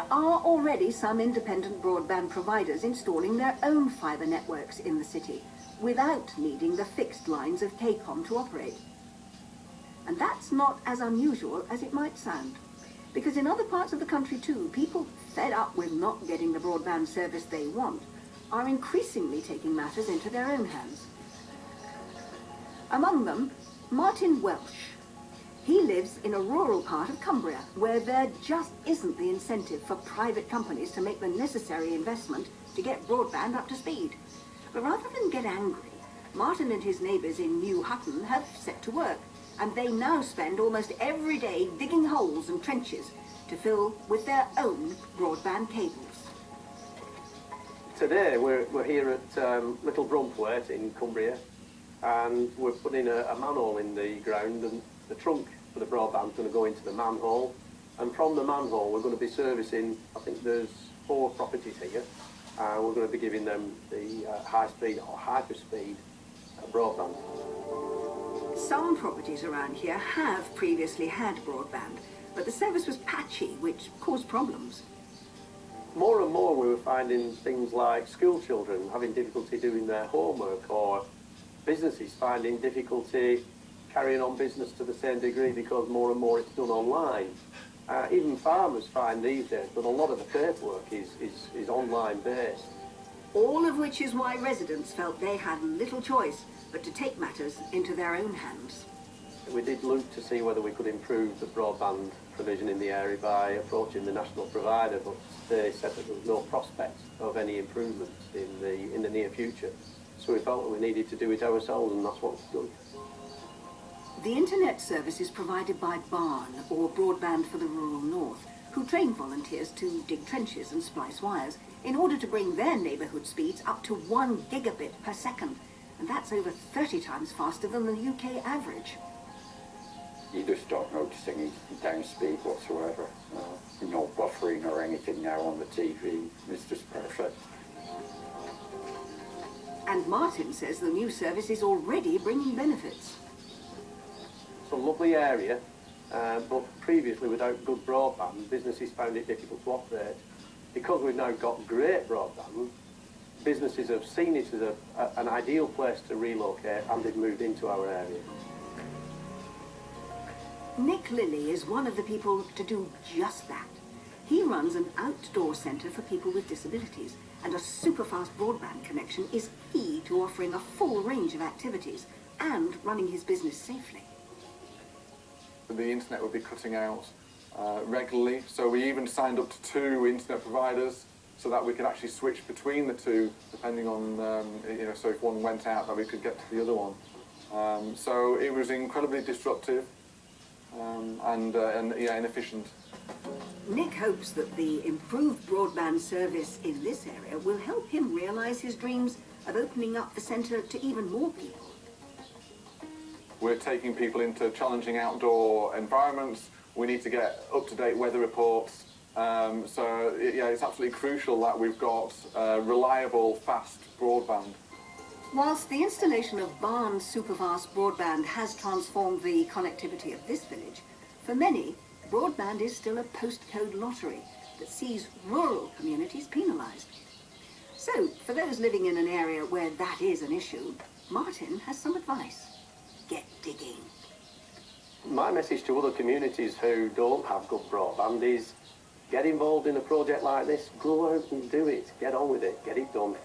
There are already some independent broadband providers installing their own fibre networks in the city without needing the fixed lines of KCOM to operate. And that's not as unusual as it might sound, because in other parts of the country too, people fed up with not getting the broadband service they want are increasingly taking matters into their own hands. Among them, Martyn Welsh. He lives in a rural part of Cumbria where there just isn't the incentive for private companies to make the necessary investment to get broadband up to speed. But rather than get angry, Martyn and his neighbours in New Hutton have set to work, and they now spend almost every day digging holes and trenches to fill with their own broadband cables. Today we're here at Little Brumpworth in Cumbria, and we're putting a manhole in the ground, and the trunk for the broadband's going to go into the manhole, and from the manhole we're going to be servicing, I think there's 4 properties here, and we're going to be giving them the high-speed or hyper-speed broadband. Some properties around here have previously had broadband, but the service was patchy, which caused problems. More and more we were finding things like school children having difficulty doing their homework, or businesses finding difficulty carrying on business to the same degree because more and more it's done online. Even farmers find these days that a lot of the paperwork is online based. All of which is why residents felt they had little choice but to take matters into their own hands. We did look to see whether we could improve the broadband provision in the area by approaching the national provider, but they said that there was no prospect of any improvements in the near future. So we felt that we needed to do it ourselves, and that's what we've done. The internet service is provided by Barn, or Broadband for the Rural North, who train volunteers to dig trenches and splice wires in order to bring their neighbourhood speeds up to 1 gigabit per second, and that's over 30 times faster than the UK average. You just start noticing it's down speed whatsoever. No buffering or anything now on the TV. It's just perfect. And Martyn says the new service is already bringing benefits. It's a lovely area, but previously without good broadband, businesses found it difficult to operate. Because we've now got great broadband, businesses have seen it as an ideal place to relocate, and they've moved into our area. Nick Lilly is one of the people to do just that. He runs an outdoor centre for people with disabilities, and a super-fast broadband connection is key to offering a full range of activities and running his business safely. The internet would be cutting out regularly, so we even signed up to 2 internet providers so that we could actually switch between the 2 depending on, so if one went out that we could get to the other one. So it was incredibly disruptive and inefficient. Nick hopes that the improved broadband service in this area will help him realise his dreams of opening up the centre to even more people. We're taking people into challenging outdoor environments. We need to get up-to-date weather reports. It's absolutely crucial that we've got reliable, fast broadband. Whilst the installation of Barn's superfast broadband has transformed the connectivity of this village, for many, broadband is still a postcode lottery that sees rural communities penalised. So, for those living in an area where that is an issue, Martyn has some advice. Get digging. My message to other communities who don't have good broadband is get involved in a project like this, go out and do it, get on with it, get it done.